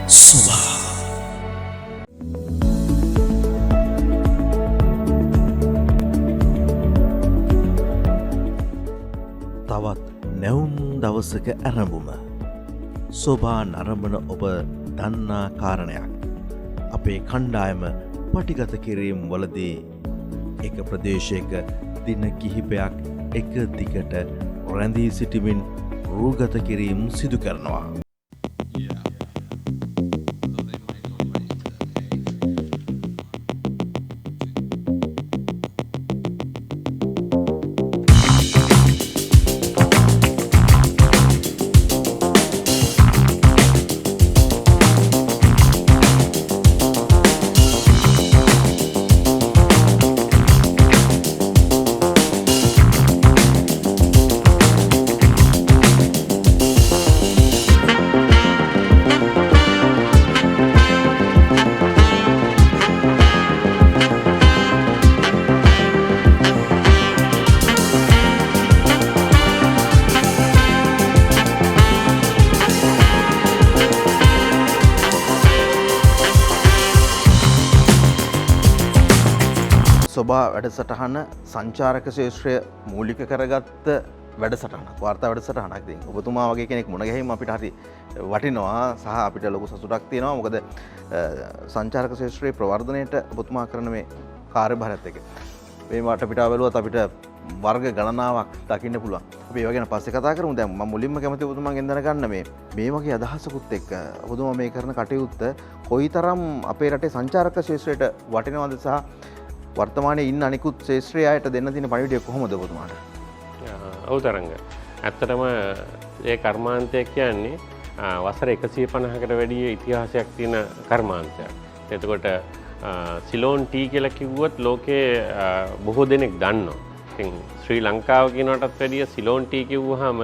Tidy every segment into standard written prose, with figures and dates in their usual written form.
සුභා තවත් නැවුම් දවසක ඇරඹුම සෝභා නරඹන ඔබ දන්නා කාරණයක් අපේ කණ්ඩායම පටිගත කිරීම් වලදී එක ප්‍රදේශයක දින කිහිපයක් එක දිගට රැඳී සිටිමින් රූගත කිරීම් සිදු කරනවා. සොබා වැඩසටහන සංචාරක ශේෂ්ත්‍රය මූලික කරගත්ත වැඩසටහනක් වාර්තා වැඩසටහනක්. ඉතින් ඔබතුමා වගේ කෙනෙක් මුණ ගැහිම අපිට හරි වටිනවා සහ අපිට ලොකු සතුටක් තියෙනවා. මොකද සංචාරක ශේෂ්ත්‍රයේ ප්‍රවර්ධනයට ඔබතුමා කරන මේ කාර්යභාරයත් එක්ක මේ වටපිටාව බැලුවත් අපිට වර්ග ගණනාවක් දකින්න පුළුවන්. අපි ඒව ගැන පස්සේ කතා කරමු. දැන් මම මුලින්ම කැමති ඔබතුමාගෙන් දැනගන්න මේ වගේ අදහසකුත් එක්ක ඔබතුමා මේ කරන කටයුත්ත කොයිතරම් අපේ රටේ සංචාරක ශේෂ්ත්‍රයට වටිනවද සහ වර්තමානයේ ඉන්න අනිකුත් ශේෂ්ත්‍රයයට දෙන්න තියෙන පණිවිඩය කොහොමද ඔබතුමාට? ඔව් තරංග. ඇත්තටම ඒ කර්මාන්තය කියන්නේ වසර 150කට වැඩි ඉතිහාසයක් තියෙන කර්මාන්තයක්. එතකොට සිලෝන් ටී කියලා කිව්වොත් ලෝකේ බොහෝ දෙනෙක් දන්නවා. ඉතින් ශ්‍රී ලංකාව කියනකටත් වැඩිය සිලෝන් ටී කිව්වහම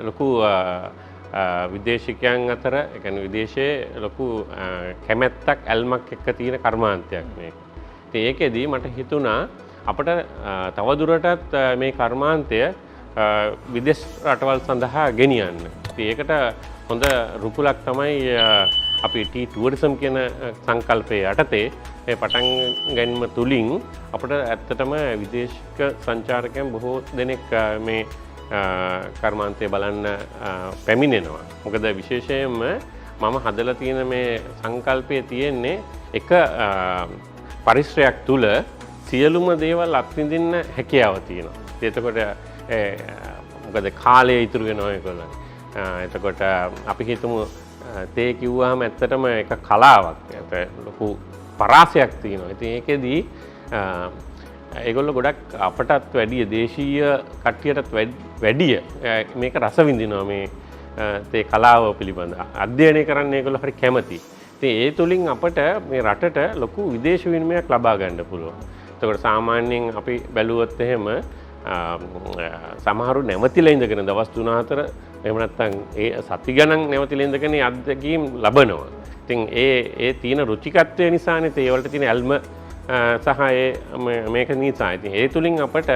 ලොකු විදේශිකයන් අතර ඒ කියන්නේ විදේශයේ ලොකු කැමැත්තක් ඇල්මක් එක්ක තියෙන කර්මාන්තයක් මේක. ඒකෙදී මට හිතුණා අපට තවදුරටත් මේ කර්මාන්තය විදේශ රටවල් සඳහා ගෙනියන්න. ඒකට හොඳ රුකුලක් තමයි අපි ටී ටුවරිසම් කියන සංකල්පය යටතේ මේ පටන් ගැනීම තුලින් අපට ඇත්තටම විදේශික සංචාරකයන් බොහෝ දෙනෙක් මේ කර්මාන්තය බලන්න පැමිණෙනවා. මොකද විශේෂයෙන්ම මම හදලා තියෙන මේ සංකල්පය තියෙන්නේ එක පරිශ්‍රයක් තුල සියලුම දේවල් අත්විඳින්න හැකියාව තියෙනවා. එතකොට මොකද කාලය ඉතුරු වෙනවා ඒගොල්ලන්. එතකොට අපි හිතමු තේ කිව්වහම ඇත්තටම එක කලාවක්. ඒක ලොකු පරාසයක් තියෙනවා. ඉතින් ඒකෙදී ඒගොල්ලෝ ගොඩක් අපටත් වැඩිය දේශීය කට්ටියටත් වැඩිය මේක රස විඳිනවා මේ තේ කලාව පිළිබඳ. අධ්‍යයනය කරන්න ඒගොල්ලෝ හරි කැමතියි. ඒ තුලින් අපට මේ රටට ලොකු විදේශ විනිමයක් ලබා ගන්න පුළුවන්. එතකොට සාමාන්‍යයෙන් අපි බැලුවොත් එහෙම සමහරු නැවතිලා ඉඳගෙන දවස් 3-4 එහෙම නැත්නම් ඒ සති ගණන් නැවතිලා ඉඳගෙන අත්දැකීම් ලබනවා. ඉතින් ඒ තියෙන රුචිකත්වය නිසානේ ඒ වලට තියෙන ඇල්ම සහ මේක නිසා. ඉතින් ඒ තුලින් අපට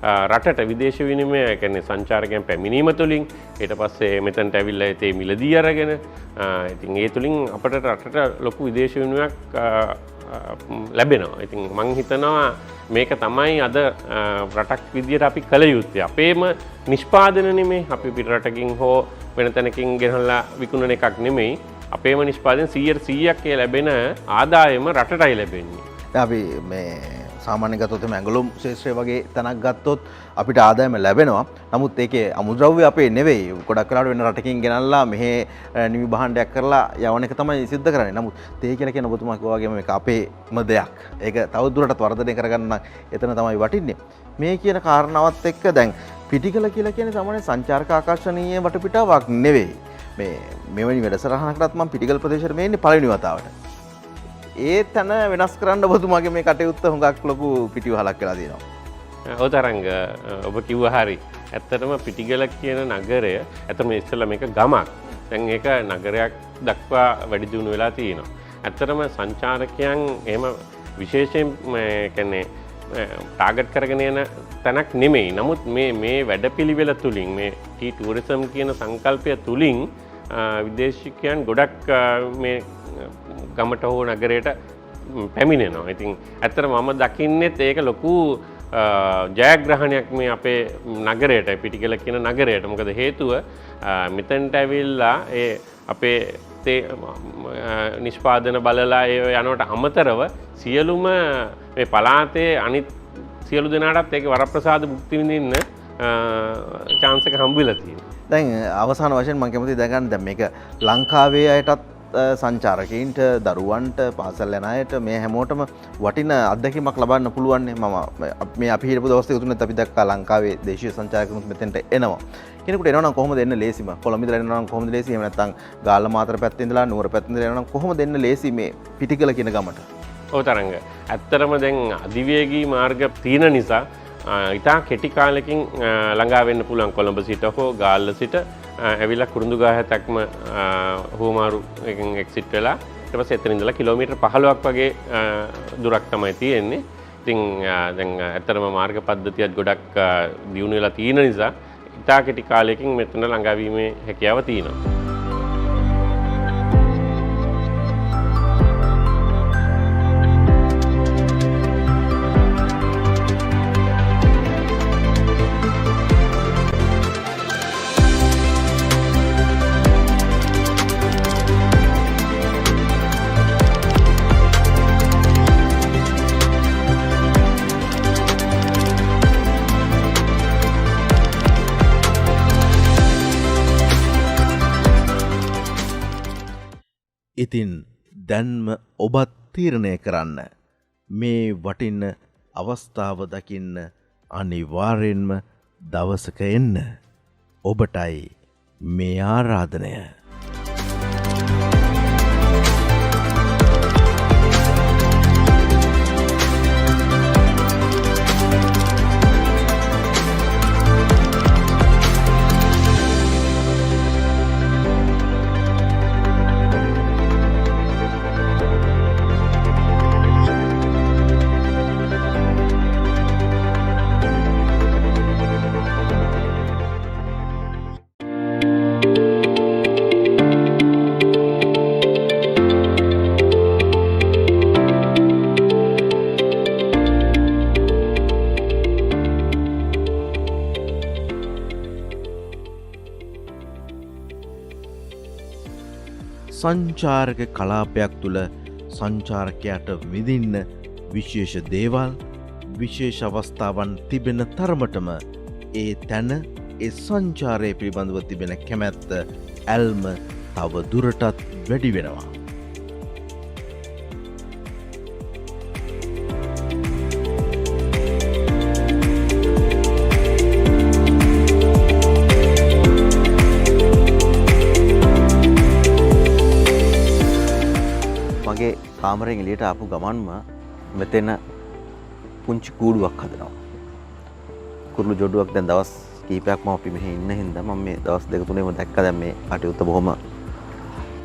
රටට විදේශ විනිමය කියන්නේ සංචාරකයන් පැමිණීම තුලින් ඊට පස්සේ මෙතනට ඇවිල්ලා ඒ මිලදී අරගෙන ඉතින් ඒ තුලින් අපට රටට ලොකු විදේශ විනිමයක් ලැබෙනවා. ඉතින් මම හිතනවා මේක තමයි අද රටක් විදියට අපි කළ යුත්තේ. අපේම නිෂ්පාදන නෙමෙයි අපි පිට රටකින් හෝ වෙන තැනකින් ගෙනල්ලා විකුණන එකක් නෙමෙයි. අපේම නිෂ්පාදන 100%ක් ලැබෙන ආදායම රටටයි ලැබෙන්නේ. අපි මේ සාමාන්‍ය ගත්තොත් ඇඟලුම් ශේෂ්ත්‍රය වගේ තැනක් ගත්තොත් අපිට ආදායම ලැබෙනවා. නමුත් ඒකේ අමුද්‍රව්‍ය අපේ නෙවෙයි. ගොඩක් වෙලාවට වෙන රටකින් ගෙනල්ලා මෙහෙ නිවි භාණ්ඩයක් කරලා යවන එක තමයි සිද්ධ කරන්නේ. නමුත් තේ කියලා කියන ඔබතුමා කිව්වා වගේම මේක අපේම දෙයක්. ඒක තවදුරටත් වර්ධනය කරගන්න එතන තමයි වටින්නේ. මේ කියන කාරණාවත් එක්ක දැන් පිටිගල කියලා කියන්නේ සාමාන්‍ය සංචාරක ආකර්ෂණීය වටපිටාවක් නෙවෙයි. මෙවැනි වැඩසටහනකටත් මම පිටිගල ප්‍රදේශයට මේ ඉන්නේ පළවෙනි වතාවට. ඒ තැන වෙනස් කරන්න ඔබතුමාගේ මේ කටයුත්ත හුඟක් ලොකු පිටිවහලක් වෙලා තියෙනවා. ඔව් තරංග ඔබ කිව්වා හරි. ඇත්තටම පිටිගල කියන නගරය ඇත්තම ඉස්සෙල්ලා මේක ගමක්. දැන් ඒක නගරයක් දක්වා වැඩි දියුණු වෙලා තියෙනවා. ඇත්තටම සංචාරකයන් එහෙම විශේෂයෙන් කියන්නේ ටාගට් කරගෙන යන තැනක් නෙමෙයි. නමුත් මේ වැඩපිළිවෙල තුලින් මේ ටී ටුවරිසම් කියන සංකල්පය තුලින් විදේශිකයන් ගොඩක් මේ ගමට හෝ නගරයට පැමිණෙනවා. ඉතින් ඇත්තට මම දකින්නෙත් ඒක ලොකු ජයග්‍රහණයක් මේ අපේ නගරයට, පිටිගල කියන නගරයට. මොකද හේතුව මෙතනට ඇවිල්ලා ඒ අපේ නිෂ්පාදන බලලා ඒ යනවට අමතරව සියලුම මේ පළාතේ අනිත් සියලු දෙනාටත් ඒක වරප්‍රසාද භුක්ති විඳින්න chance එක හම්බ වෙලා තියෙනවා. දැන් අවසාන වශයෙන් මම කැමතියි දැනගන්න දැන් මේක ලංකාවේ අයටත් සංචාරකයින්ට දරුවන්ට පාසල් යන අයට මේ හැමෝටම වටින අත්දැකීමක් ලබන්න පුළුවන් නේ. මම මේ අපි හිටපු දවස් දෙක තුනත් අපි දැක්කා ලංකාවේ දේශීය සංචාරකයන්ට මෙතෙන්ට එනවා. කෙනෙකුට එනවා නම් කොහොමද එන්න ලේසිම? කොළඹ ඉඳලා එනවා නම් කොහොමද ලේසි? එහෙම නැත්නම් ගාල්ල මාතර පැත්තේ ඉඳලා නුවර පැත්තේ ඉඳලා එනවා නම් කොහොමද එන්න ලේසි මේ පිටිගල කියන ගමට? ඔව් තරංග. ඇත්තටම දැන් අධිවේගී මාර්ග තියෙන නිසා ඉතා කෙටි කාලෙකින් ළඟා වෙන්න පුළුවන්. කොළඹ සිට හෝ ගාල්ල සිට ඇවිල්ලා කුරුඳුගාහ හැතක්ම හෝමාරු එකෙන් එක්සිට් වෙලා ඊට පස්සේ එතන ඉඳලා කිලෝමීටර් 15ක් වගේ දුරක් තමයි තියෙන්නේ. ඉතින් දැන් ඇත්තටම මාර්ග පද්ධතියත් ගොඩක් දියුණු වෙලා තියෙන නිසා ඉතා කෙටි කාලයකින් මෙතන ළඟා වීමේ හැකියාව තියෙනවා. ඉතින් දැන්ම ඔබත් තීරණය කරන්න මේ වටින අවස්ථාව දකින්න අනිවාර්යෙන්ම දවසක එන්න. ඔබටයි මේ ආරාධනය. සංචාරක කලාපයක් තුළ සංචාරකයට විඳින්න විශේෂ දේවල් විශේෂ අවස්ථාවන් තිබෙන තරමටම ඒ තැන ඒ සංචාරය පිළිබඳව තිබෙන කැමැත්ත ඇල්ම තව දුරටත් වැඩි වෙනවා. මගේ කාමරයෙන් එළියට ආපු ගමන්ම මෙතන පුංචි කූඩුවක් හදනවා. කුරුළු ජොඩුවක් දැන් දවස් කීපයක්ම අපි මෙහි ඉන්න හින්දා මම මේ දවස් දෙක තුනේම දැක්කා දැන් මේ කටයුත්ත බොහොම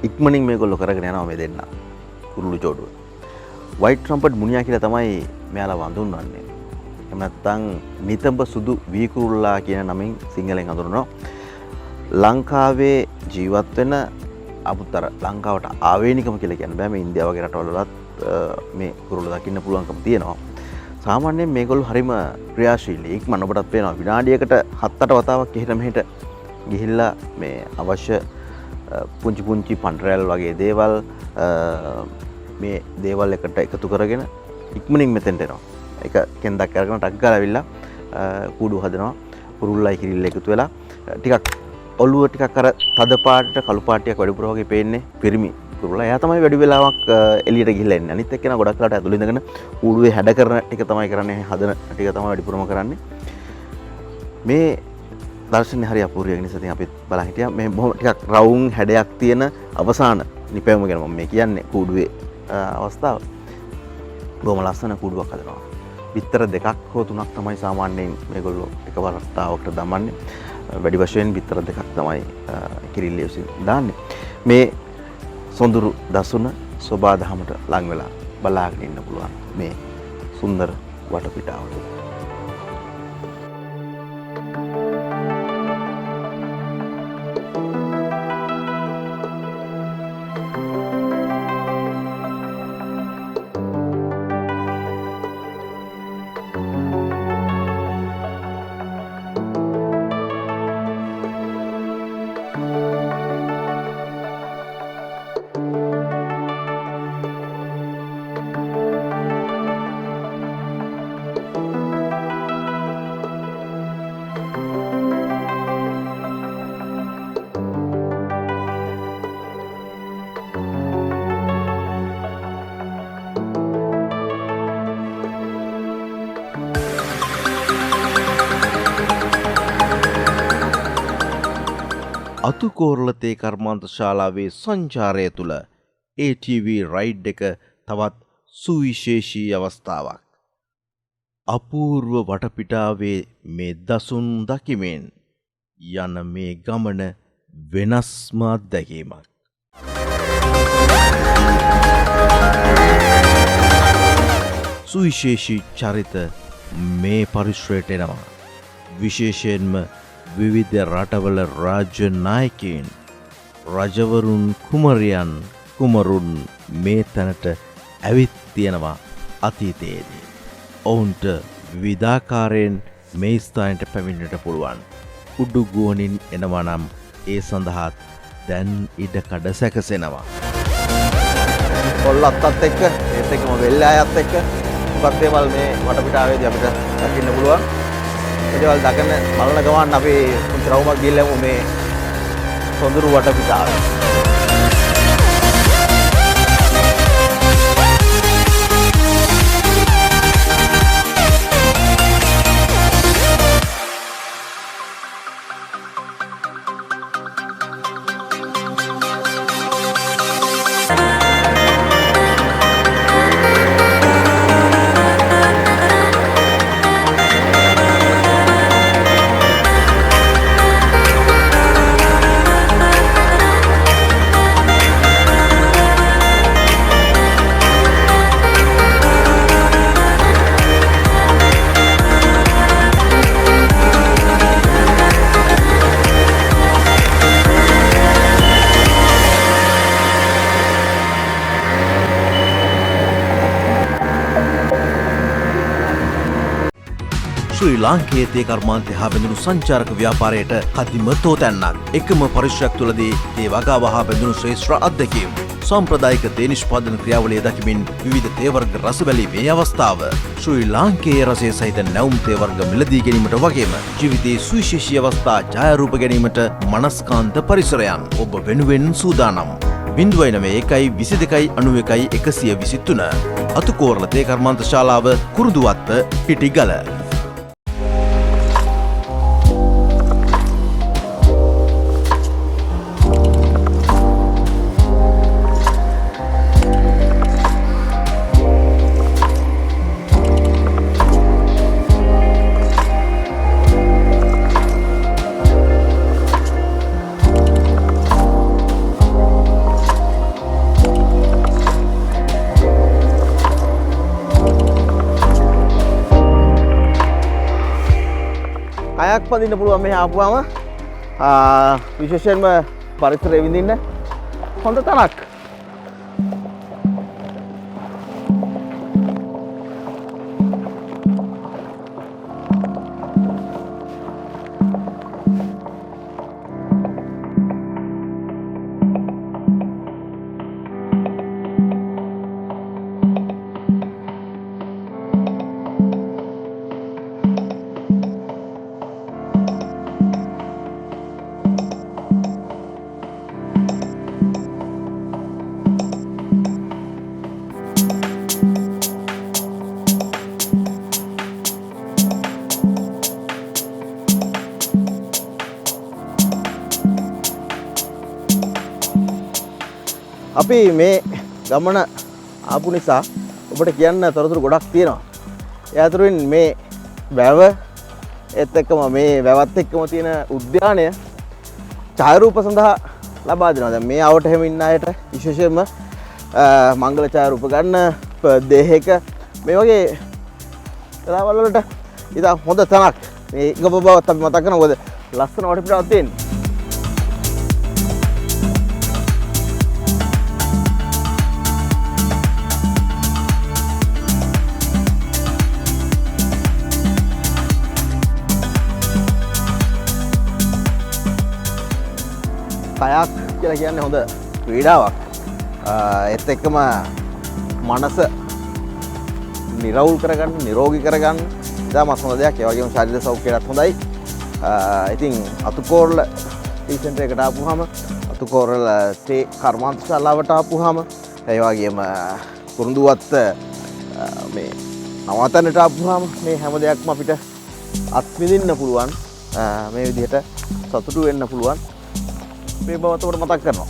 ඉක්මනින් මේගොල්ලෝ කරගෙන යනවා මේ දෙන්න. කුරුළු ජොඩුව. වයිට් ට්‍රම්පට් මුනියා කියලා තමයි මෙයාලා වඳුන්වන්නේ. එහෙම නැත්නම් නිතඹ සුදු වීකුරුල්ලා කියන නමින් සිංහලෙන් හඳුන්වනවා. ලංකාවේ ජීවත් වෙන අමුතර ලංකාවට ආවේනිකම කියලා කියන්න බෑ. මේ ඉන්දියාව වගේ රටවලවත් මේ කුරුල්ල දකින්න පුළුවන්කම තියෙනවා. සාමාන්‍යයෙන් මේගොල්ලෝ හරිම ක්‍රියාශීලී. ඉක්මන ඔබටත් පේනවා විනාඩියකට 7-8 වතාවක් එහෙට මෙහෙට ගිහිල්ලා මේ අවශ්‍ය පුංචි පුංචි පන්රැල් වගේ දේවල් මේ දේවල් එකට එකතු කරගෙන ඉක්මනින් මෙතෙන්ට එනවා. ඒක කෙන්දක් අරගෙන ටක් ගාලා ඇවිල්ලා කූඩු හදනවා. කුරුල්ලයි කිරිල්ල එකතු වෙලා ටිකක් ඔළුව ටිකක් අර තද පාටට කළු පාටියක් වැඩිපුර වගේ පේන්නේ පිරිමි කුරුල්ලා. එයා තමයි වැඩි වෙලාවක් එළියට ගිහිල්ලා එන්නේ. අනිත් එක්කෙනා ගොඩක් වෙලාට ඇතුළේ ඉඳගෙන කූඩුවේ හැඩ කරන ටික තමයි කරන්නේ. හදන ටික තමයි වැඩිපුරම කරන්නේ. මේ දර්ශනය හරි අපූර්වයි. ඒ නිසා ඉතින් අපි බලන් හිටියා මේ බොහොම ටිකක් රවුම් හැඩයක් තියෙන අවසාන නිපැයුම ගැන මම මේ කියන්නේ කූඩුවේ අවස්ථාව. බොහොම ලස්සන කූඩුවක් හදනවා. බිත්තර දෙකක් හෝ තුනක් තමයි සාමාන්‍යයෙන් මේගොල්ලෝ එකවර තාවකට දමන්නේ. වැඩි වශයෙන් බිත්තර දෙකක් තමයි කිරිල්ල විසින් දාන්නේ. මේ සොඳුරු දසුන සෝබා දහමට ලං වෙලා බලාගෙන ඉන්න පුළුවන් මේ සුන්දර වටපිටාව. අතුකෝරළතේ කර්මාන්ත ශාලාවේ සංචාරය තුළ ATV රයිඩ් එක තවත් සුවිශේෂී අවස්ථාවක්. අපූර්ව වටපිටාවේ මේ දසුන් දකිමින් යන මේ ගමන වෙනස්ම අත්දැකීමක්. සුවිශේෂී චරිත මේ පරිශ්‍රයට එනවා. විශේෂයෙන්ම විවිධ රටවල රාජ්‍ය නායකයින්, රජවරුන්, කුමරියන්, කුමරුන් මේ තැනට ඇවිත් තියෙනවා අතීතයේදී. ඔවුන්ට විවිධාකාරයෙන් මේ ස්ථානයට පැමිණෙන්නට පුළුවන්. උඩු ගුවනින් එනවා නම් ඒ සඳහාත් දැන් ඉඩකඩ සැකසෙනවා. කොල්ලත්තත් එක්ක ඒත් එක්කම වෙල්ලායත් එක්ක උගත් දේවල් මේ වටපිටාවේදී අපිට දකින්න පුළුවන්. ඒ දේවල් දකින්න බලන ගමන් අපි පුංචි රවුමක් ගිහිල්ලාම මේ සොඳුරු වටපිටාවේ. ශ්‍රී ලාංකේය තේ කර්මාන්තය හා බැඳුණු සංචාරක ව්‍යාපාරයට කදිම තෝතැන්නක්. එකම පරිශ්‍රයක් තුළදී තේ වගාව හා බැඳුණු ශ්‍රේෂ්ඨ අත්දැකීම්. සාම්ප්‍රදායික තේ නිෂ්පාදන ක්‍රියාවලිය දකිමින් විවිධ තේ වර්ග රස බැලීමේ අවස්ථාව. ශ්‍රී ලාංකේය රසය සහිත නැවුම් තේ වර්ග මිලදී ගැනීමට වගේම ජීවිතයේ සුවිශේෂී අවස්ථා ඡායාරූප ගැනීමට මනස්කාන්ත පරිසරයන් ඔබ වෙනුවෙන් සූදානම්. 091229123 අතුකෝරළ තේ කර්මාන්ත ශාලාව කුරුඳුවත්ත පිටිගල. කයක් පදින්න පුළුවන් මෙහි ආපුවාම විශේෂයෙන්ම පරිසරය විඳින්න හොඳ තැනක්. අපි මේ ගමන ආපු නිසා ඔබට කියන්න තොරතුරු ගොඩක් තියෙනවා. ඒ අතරින් මේ වැව ඒත් එක්කම මේ වැවත් එක්කම තියෙන උද්‍යානය ඡායාරූප සඳහා ලබා දෙනවා. දැන් මේ ආවට හැම ඉන්න අයට විශේෂයෙන්ම මංගල ඡායාරූප ගන්න දේහයක මේ වගේ වෙලාවල් වලට ඉතින් හොඳ තැනක්. මේ ගබ බවත් අපි මතක් කරනවා. මොකද ලස්සන වටපිටාවක් තියෙනවා. කයක් කියලා කියන්නේ හොඳ ක්‍රීඩාවක්. ඒත් එක්කම මනස නිරවුල් කරගන්න, නිරෝගී කරගන්න ඉතාමත් හොඳ දෙයක්. ඒ වගේම ශරීර සෞඛ්‍යයටත් හොඳයි. ඉතින් අතුකෝරළ ටී සෙන්ටර් එකට ආපුවාම, අතුකෝරළ තේ කර්මාන්ත ශාලාවට ආපුවාම, ඒ වගේම කුරුඳුවත්ත මේ නවතැනට ආපුවාම මේ හැම දෙයක්ම අපිට අත්විඳින්න පුළුවන්. මේ විදිහට සතුටු වෙන්න පුළුවන්. මේ බව උඩ මතක් කරනවා.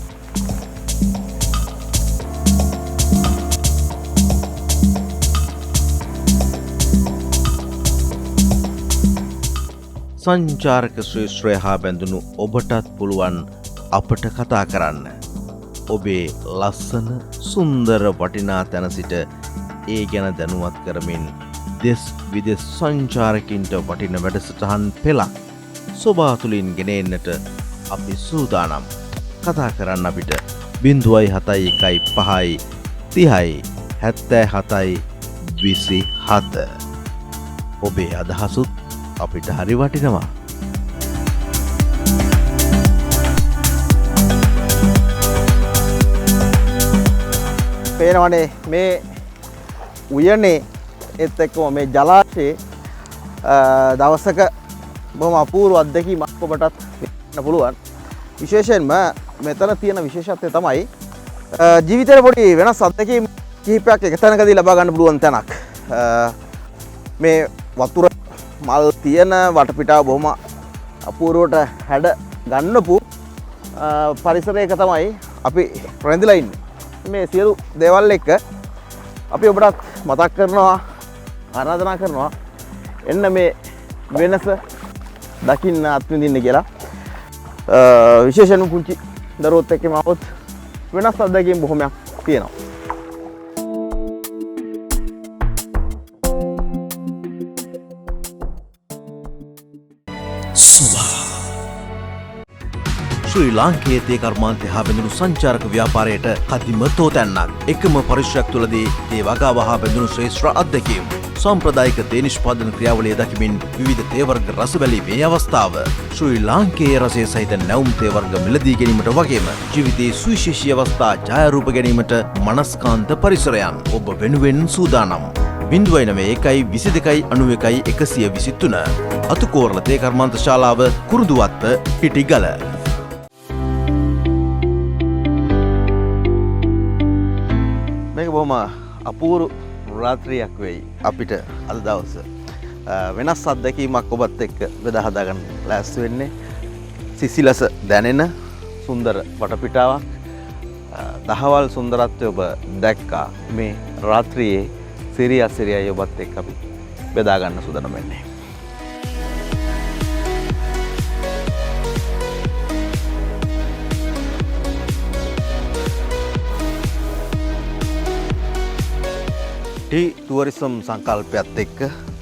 සංචාරක ශ්‍රේෂ්ඨය හා බැඳුණු ඔබටත් පුළුවන් අපට කතා කරන්න. ඔබේ ලස්සන සුන්දර වටිනා තැන සිට ඒ ගැන දැනුවත් කරමින් දෙස් විදෙස් සංචාරකින්ට වටින වැඩසටහන් පෙළක් සොබාතුලින් ගෙනෙන්නට අපි සූදානම්. කතා කරන්න අපිට 0.75 ඔබේ අදහසුත් අපිට හරි වටිනවා. පේනවනේ මේ උයනේ එත් එක්කම මේ ජලාශයේ දවසක බොහොම අපූර්ව අත්දැකීමක් ඔබටත් ගන්න පුළුවන්. විශේෂයෙන්ම මෙතන තියෙන විශේෂත්වය තමයි ජීවිතේ පොඩි වෙනස් අත්දැකීම් කිහිපයක් එක තැනකදී ලබා ගන්න පුළුවන් තැනක්. මේ වතුර මල් තියෙන වටපිටාව බොහොම අපූර්වට හැඩ ගන්නපු පරිසරයක තමයි අපි රැඳිලා ඉන්නේ. මේ සියලු දේවල් එක්ක අපි ඔබටත් මතක් කරනවා ආරාධනා කරනවා එන්න මේ වෙනස දකින්න අත්විඳින්න කියලා. විශේෂයෙන්ම පුංචි දරුවොත් එක්කම આવොත් වෙනස් අත්දැකීම් බොහොමයක් තියෙනවා. ශ්‍රී ලාංකේය තේ කර්මාන්තය හා බැඳුණු සංචාරක ව්‍යාපාරයට කදිම තෝතැන්නක්. එකම පරිශ්‍රයක් තුළදී තේ වගාව හා බැඳුණු ශ්‍රේෂ්ඨ අත්දැකීම්. සාම්ප්‍රදායික තේ නිෂ්පාදන ක්‍රියාවලිය දකිමින් විවිධ තේ වර්ග රස බැලීමේ අවස්ථාව. ශ්‍රී ලාංකේය රසය සහිත නැවුම් තේ වර්ග මිලදී ගැනීමට වගේම ජීවිතයේ සුවිශේෂී අවස්ථා ඡායාරූප ගැනීමට මනස්කාන්ත පරිසරයන් ඔබ වෙනුවෙන් සූදානම්. 0.122.91.123 අතුකෝරළ තේ කර්මාන්ත ශාලාව කුරුඳුවත්ත පිටිගල. මේක බොහොම අපූර්ව රාත්‍රියක් වෙයි අපිට අද දවස. වෙනස් අත්දැකීමක් ඔබත් එක්ක බෙදා හදාගන්න ලෑස්ති වෙන්නේ. සිසිලස දැනෙන සුන්දර වටපිටාවක්. දහවල් සුන්දරත්වය ඔබ දැක්කා. මේ රාත්‍රියේ සිරිය අසිරියයි ඔබත් එක්ක අපි බෙදා ගන්න සූදානම් වෙන්නේ. ටුවරිසම් සංකල්පයත් එක්ක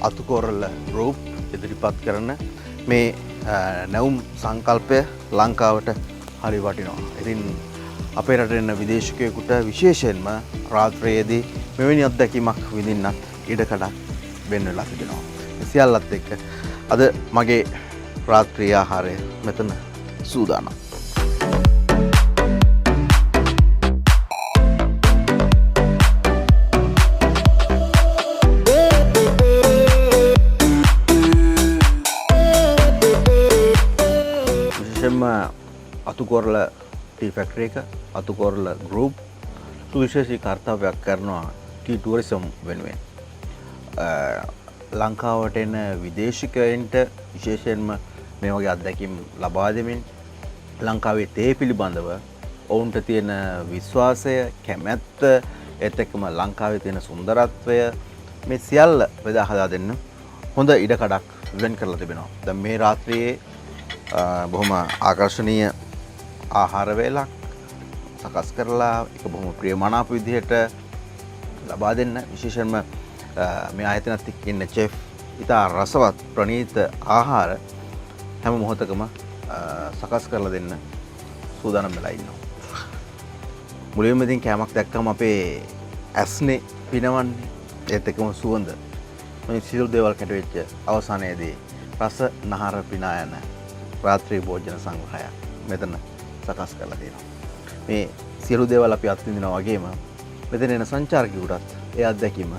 අතුකෝරළ ගෲප් ඉදිරිපත් කරන මේ නැවුම් සංකල්පය ලංකාවට හරි වටිනවා. ඉතින් අපේ රටේ ඉන්න විදේශිකයෙකුට විශේෂයෙන්ම රාත්‍රියේදී මෙවැනි අත්දැකීමක් විඳින්නත් ඉඩකඩක් වෙන්න වෙලා තිබෙනවා. සියල්ලත් එක්ක අද මගේ රාත්‍රී ආහාරය මෙතන සූදානම්. අතුකෝරළ ටී ෆැක්ටරි එක අතුකෝරළ ගෲප් සුවිශේෂී කාර්යයක් කරනවා ටී ටුවරිසම් වෙනුවෙන්. ලංකාවට එන විදේශිකයන්ට විශේෂයෙන්ම මේ වගේ අත්දැකීම් ලබා දෙමින් ලංකාවේ තේ පිළිබඳව ඔවුන්ට තියෙන විශ්වාසය, කැමැත්ත, ඒත් එක්කම ලංකාවේ තියෙන සුන්දරත්වය මේ සියල්ල බෙදා හදා දෙන්න හොඳ ඉඩකඩක් වෙන් කරලා තිබෙනවා. දැන් මේ රාත්‍රියේ බොහොම ආකර්ශනීය ආහාර වේලක් සකස් කරලා ඒක බොහොම ප්‍රියමනාප විදිහට ලබා දෙන්න. විශේෂයෙන්ම මේ ආයතනත් එක්ක ඉන්න චෙෆ් ඉතා රසවත් ප්‍රණීත ආහාර හැම මොහොතකම සකස් කරලා දෙන්න සූදානම් වෙලා ඉන්නවා. මුලින්ම ඉතින් කෑමක් දැක්කම අපේ ඇස්නේ පිනවන්නේ, ඒත් එක්කම සුවඳ මේ සියලු දේවල් කැටවෙච්ච අවසානයේදී රස නහර පිනා යන රාත්‍රී භෝජන සංග්‍රහයක් මෙතන සකස් කරලා තියෙනවා. මේ සියලු දේවල් අපි අත්විඳිනවා වගේම මෙතන එන සංචාරකයෙකුටත් ඒ අත්දැකීම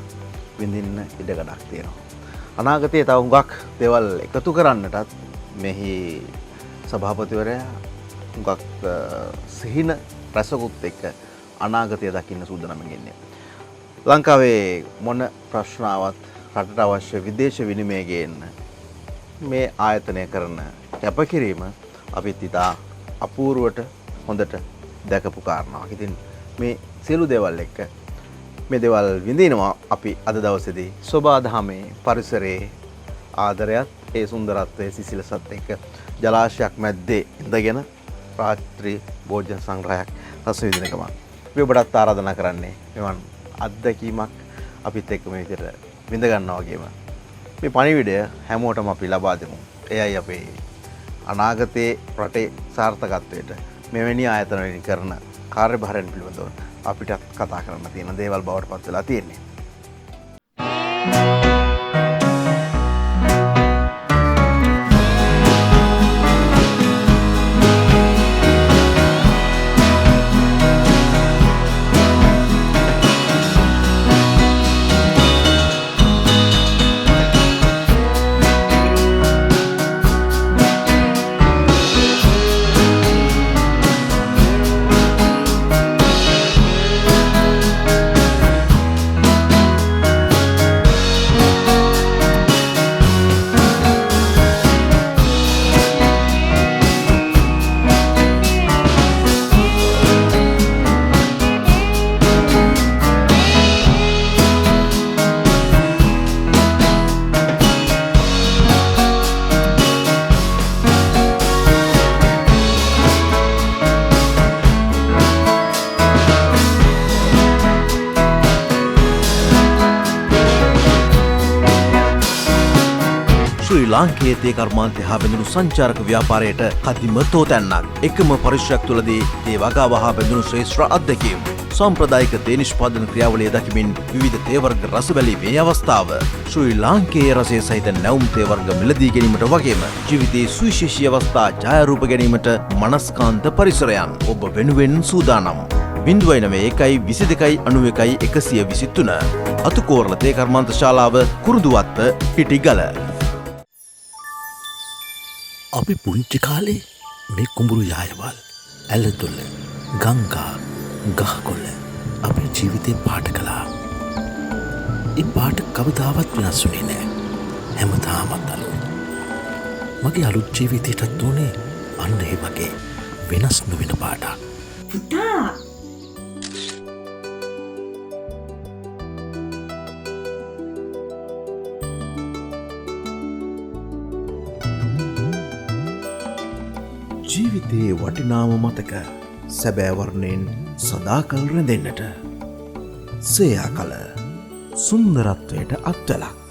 විඳින්න ඉඩකඩක් තියෙනවා. අනාගතයේ තව හුඟක් දේවල් එකතු කරන්නටත් මෙහි සභාපතිවරයා හුඟක් සිහින රසකුත් එක්ක අනාගතය දකින්න සූදානම්ෙන් ඉන්නේ. ලංකාවේ මොන ප්‍රශ්නාවත් රටට අවශ්‍ය විදේශ විනිමය ගේන්න මේ ආයතනය කරන කැපකිරීම අපිත් ඉතා අපූර්වට හොඳට දැකපු කාරණාවක්. ඉතින් මේ සියලු දේවල් එක්ක මේ දේවල් විඳිනවා අපි අද දවසේදී සෝබාදහමේ පරිසරයේ ආදරයත් ඒ සුන්දරත්වයේ සිසිලසත් එක්ක ජලාශයක් මැද්දේ ඉඳගෙන රාත්‍රී භෝජන සංග්‍රහයක් රස විඳින ගමන් අපි ඔබටත් ආරාධනා කරන්නේ මෙවන් අත්දැකීමක් අපිත් එක්ක මේ විදිහට විඳ ගන්නවා වගේම මේ පණිවිඩය හැමෝටම අපි ලබා දෙමු. එයයි අපේ අනාගතයේ රටේ සාර්ථකත්වයට මෙවැනි ආයතන වලින් කරන කාර්යභාරයන් පිළිබඳව අපිට කතා කරන්න තියෙන දේවල් බවට පත් වෙලා තියෙන්නේ. ශ්‍රී ලාංකේය තේ කර්මාන්තය හා බැඳුණු සංචාරක ව්‍යාපාරයට කදිම තෝතැන්නක්. එකම පරිශ්‍රයක් තුළදී තේ වගාව හා බැඳුණු ශ්‍රේෂ්ඨ අත්දැකීම්. සාම්ප්‍රදායික තේ නිෂ්පාදන ක්‍රියාවලිය දකිමින් විවිධ තේ වර්ග රස බැලීමේ අවස්ථාව. ශ්‍රී ලාංකේය රසය සහිත නැවුම් තේ වර්ග මිලදී ගැනීමට වගේම ජීවිතයේ සුවිශේෂී අවස්ථා ඡායාරූප ගැනීමට මනස්කාන්ත පරිසරයන් ඔබ වෙනුවෙන් සූදානම්. 091229123 අතුකෝරළ තේ කර්මාන්ත ශාලාව කුරුඳුවත්ත පිටිගල. අපි පුංචි කාලේ මේ කුඹුරු යායවල් ඇලදොල ගංගා ගහකොළ අපේ ජීවිතේ පාට කළා. ඒ පාට කවදාවත් වෙනස් වුණේ නෑ. හැමදාමත් අලුත්. මගේ අලුත් ජීවිතයටත් උනේ අන්න ඒ වගේ වෙනස් නොවන පාටක්. පුතා ජීවිතයේ වටිනාම මතක සැබෑවරණයෙන් සදාකල් රැඳෙන්නට සේයා කල සුන්දරත්වයට අත්වලක්.